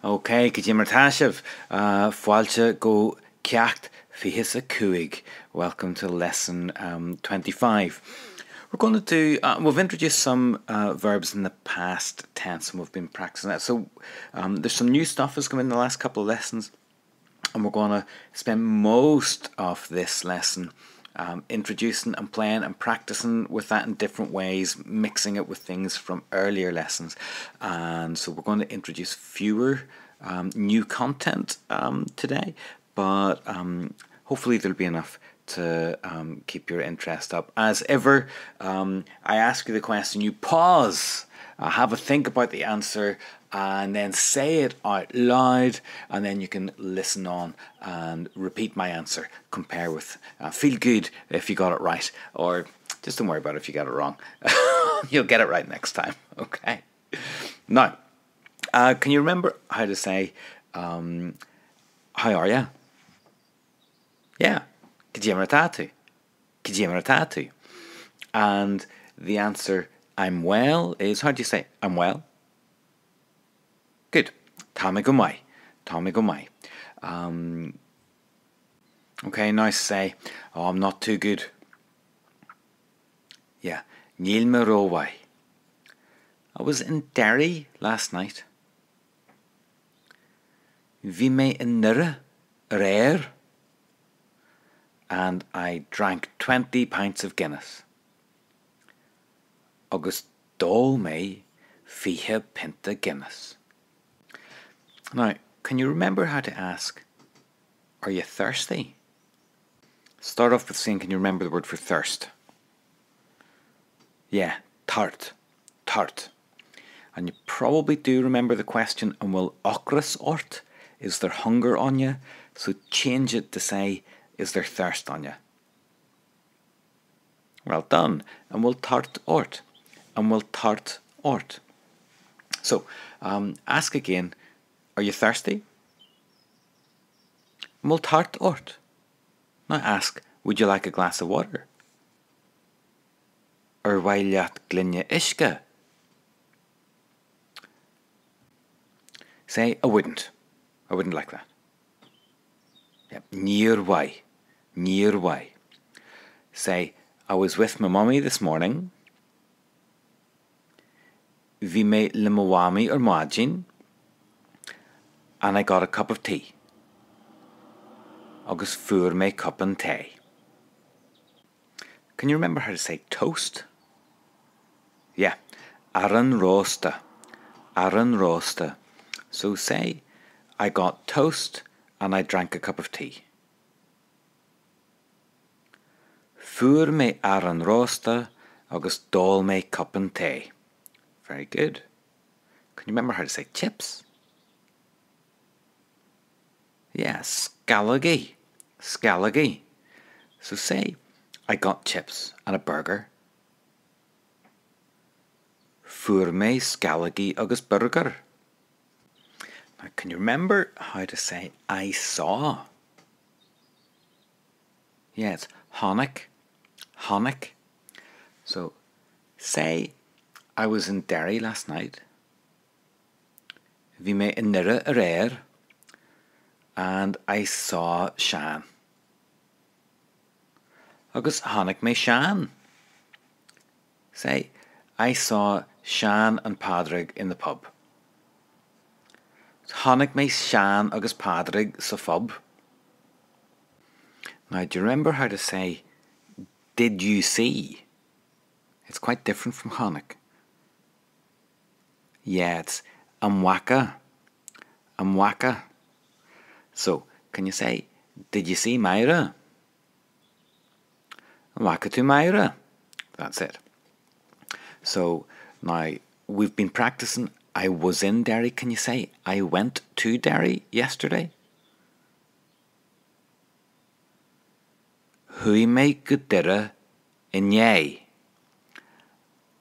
Okay, Kajimmer Tashiv, Fualcha go Kyacht Fihisa Kuig. Welcome to lesson 25. We're going to do, we've introduced some verbs in the past tense and we've been practicing that. So there's some new stuff that's come in the last couple of lessons, and we're going to spend most of this lesson introducing and playing and practicing with that in different ways, mixing it with things from earlier lessons. And so we're going to introduce fewer new content today, but hopefully there'll be enough to keep your interest up. As ever, I ask you the question, you pause, have a think about the answer, and then say it out loud, and then you can listen on and repeat my answer, compare with, feel good if you got it right, or just don't worry about it if you got it wrong. You'll get it right next time, okay? Now, can you remember how to say, how are you? Yeah, Kajimratatu. Kajimratatu. And the answer, I'm well, is, how do you say, I'm well? Good. Tamigumai. Tamigumai. Okay, nice say, oh, I'm not too good. Yeah. Nilmerowai. I was in Derry last night. Vi me in Nira, rare. And I drank 20 pints of Guinness. Agus dol me fihe pinta Guinness. Now, can you remember how to ask, are you thirsty? Start off with saying, can you remember the word for thirst? Yeah, tart, tart. And you probably do remember the question, and will ochras ort? Is there hunger on you? So change it to say, is there thirst on you? Well done. And will tart ort? And will tart ort? So, ask again, are you thirsty? Will tart ort? Now ask, would you like a glass of water? Or wailjat glinja ishka? Say, I wouldn't. I wouldn't like that. Yep. Nearby. Nearby. Say, I was with my mummy this morning. Vi me limawami or majin. And I got a cup of tea. Agus fuur me cup and tea. Can you remember how to say toast? Yeah. Aran rosta. Aran rosta. So say, I got toast and I drank a cup of tea. Fuur me aran rosta, agus dol me cup and tea. Very good. Can you remember how to say chips? Yeah, scallagee. Scallagee. So say, I got chips and a burger. Fuur me scallagee agus burger. Now, can you remember how to say I saw? Yeah, it's Honic. Honic. So, say I was in Derry last night. Vi me in Nira rare. And I saw Shan. Agus Honic me Shan. Say, I saw Shan and Padraig in the pub. Honnig me Shan agus Padraig sa pub. Now, do you remember how to say, did you see? It's quite different from Honnig. Yeah, it's amwaka. Amwaka. So, can you say, did you see Myra? Amwaka to Myra. That's it. So, now, we've been practicing I was in Derry. Can you say, I went to Derry yesterday? Hui me gudira in yay.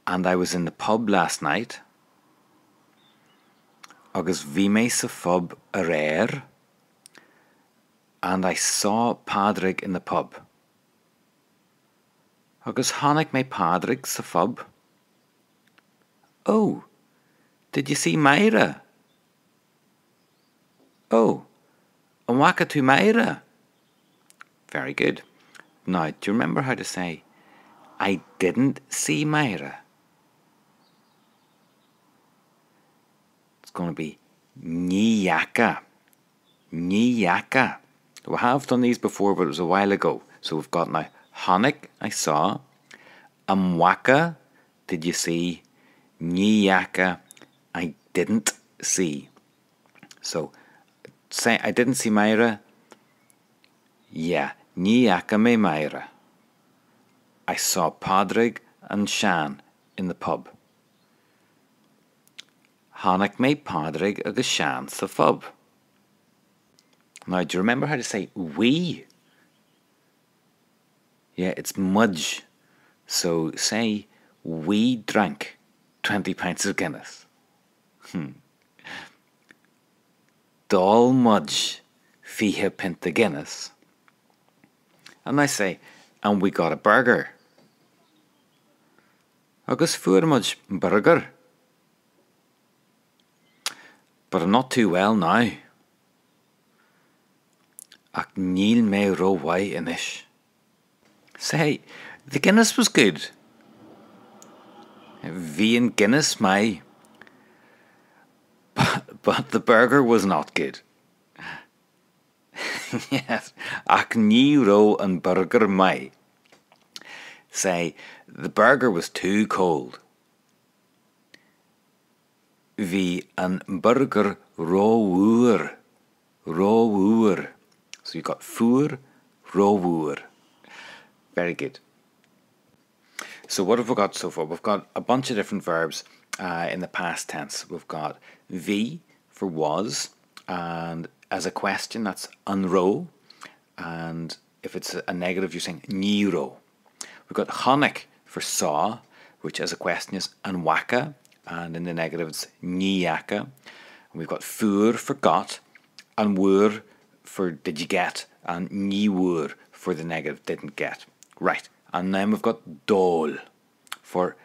And I was in the pub last night. Agus vi me sa pub a rare. And I saw Padraig in the pub. Agus Honnig me Padraig sa pub. Oh, did you see Myra? Oh, an waka tú Myra. Very good. Now, do you remember how to say, I didn't see Myra? It's going to be Nyaka. Nyaka. We have done these before, but it was a while ago. So we've got now Honik, I saw. Amwaka, did you see? Nyaka, I didn't see. So, say, I didn't see Myra. Yeah, Nyaka me Myra. I saw Padraig and Shan in the pub. Honik me Padraig agus Shan sa pub. Now, do you remember how to say we? Yeah, it's mudge. So say, we drank 20 pints of Guinness. Dal mudge fihe pint Guinness. And I say, and we got a burger. Agus fuair mudge burger. But I'm not too well now. Ach níl mé ro wai inish. Say, the Guinness was good. Bhí Guinness mai. But the burger was not good. Yes, ach ní ro an burger mai. Say, the burger was too cold. Bhí an burger róúr. Róúr. So you've got fuair, róúr. Very good. So what have we got so far? We've got a bunch of different verbs in the past tense. We've got bhí for was, and as a question that's an-ro, and if it's a negative you're saying ní-ro. We've got Honik for saw, which as a question is an-waka, and in the negative it's ní-yaka. We've got fuair for got, an-wuair for did you get, and ní-wuair for the negative didn't get. Right, and then we've got dol for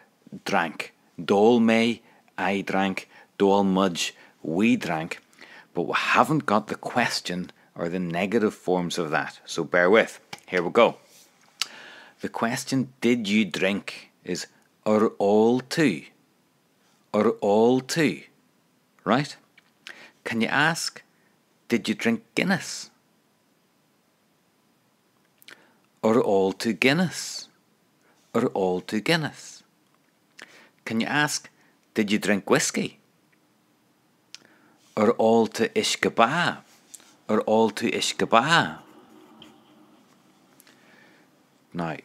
drank. Dol me, I drank. Dol mudge, we drank. But we haven't got the question or the negative forms of that. So bear with. Here we go. The question, did you drink, is are all two. Are all two. Right? Can you ask, did you drink Guinness? Are all two Guinness? Are all two Guinness? Can you ask, did you drink whiskey? Are all two Ishkaba? Are all two Ishkaba? Now,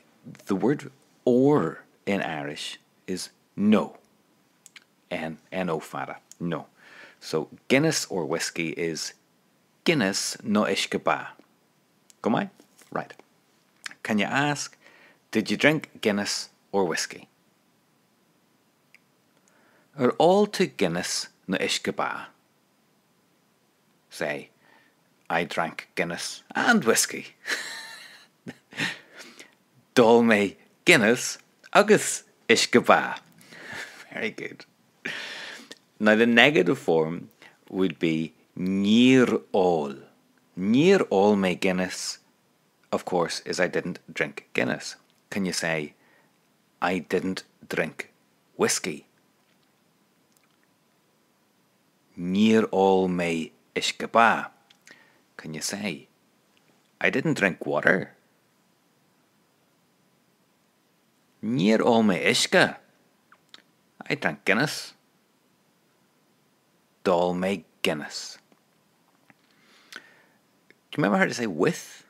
the word or in Irish is no. N-O fara. No. So Guinness or whiskey is Guinness no Ishkaba. Come on? Right. Can you ask, did you drink Guinness or whiskey? Are all two Guinness no Ishkaba? Say, I drank Guinness and whiskey. Dol me Guinness agus Ishkaba. Very good. Now the negative form would be níor all. Níor all me Guinness, of course, is I didn't drink Guinness. Can you say, I didn't drink whiskey? Níor all me Ishkaba. Can you say, I didn't drink water? Níor all me Ishka. I drank Guinness. Dol me Guinness. Do you remember how to say with?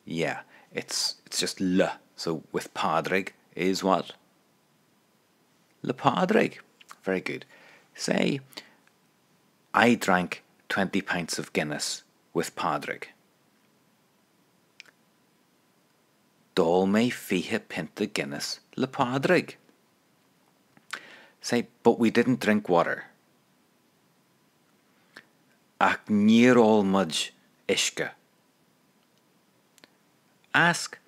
Yeah, it's just le. So with Padraig is what? Le Padraig. Very good. Say, I drank 20 pints of Guinness with Padraig. Dol me fihe pinte Guinness le Padraig. Say, but we didn't drink water. Ach níor all mudge ishka. Ask,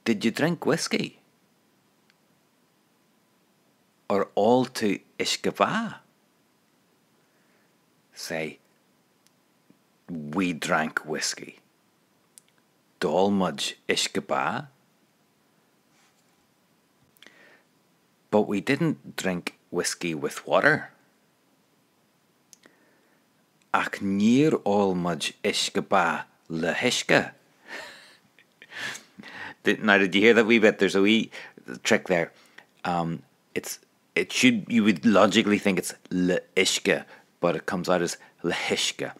did you drink whiskey? Or all to ishkaba? Say, we drank whiskey. Dol mudge ishke ba. But we didn't drink whiskey with water. Ach near all mudge ishke ba le hishke. Now, did you hear that wee bit? There's a wee trick there. You would logically think it's le ishke, but it comes out as le hishke.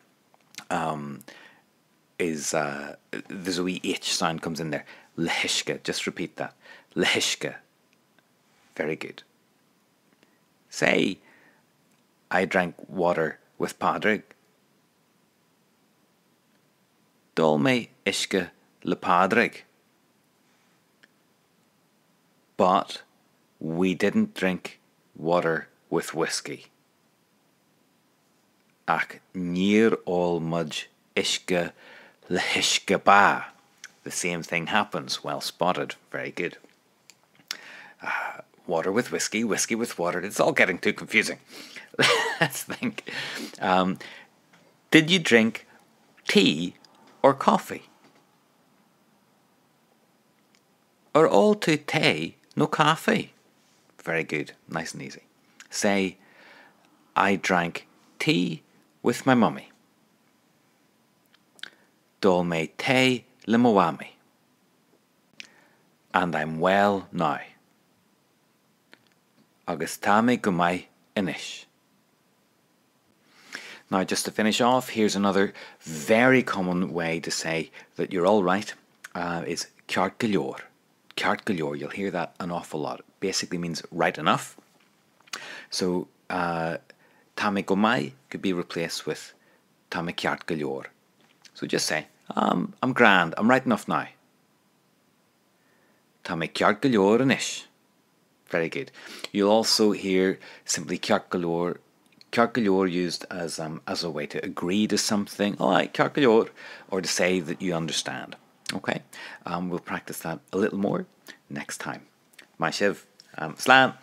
There's a wee H sound comes in there. Le hishke. Just repeat that. Le hishke. Very good. Say, I drank water with Padraig. Dol me ishke le Padraig. But we didn't drink water with whiskey. Ach near all mudge ishke le hishke ba. The same thing happens. Well spotted. Very good. Water with whiskey, whiskey with water. It's all getting too confusing. Let's think. Did you drink tea or coffee? Or all to tea, no coffee? Very good. Nice and easy. Say, I drank tea with my mummy. Dol me tea le moami. And I'm well now. Agus tame gumai inish. Now, just to finish off, here's another very common way to say that you're all right. Is ceart go leor. Ceart go leor. You'll hear that an awful lot. It basically means right enough. So, tame gumai could be replaced with tame ceart go leor. So just say, I'm grand. I'm right enough now. Tame ceart go leor inish. Very good. You'll also hear simply ceart go leor. Ceart go leor used as a way to agree to something. All right, ceart go leor, or to say that you understand. Okay, we'll practice that a little more next time. My Shiv, Slán.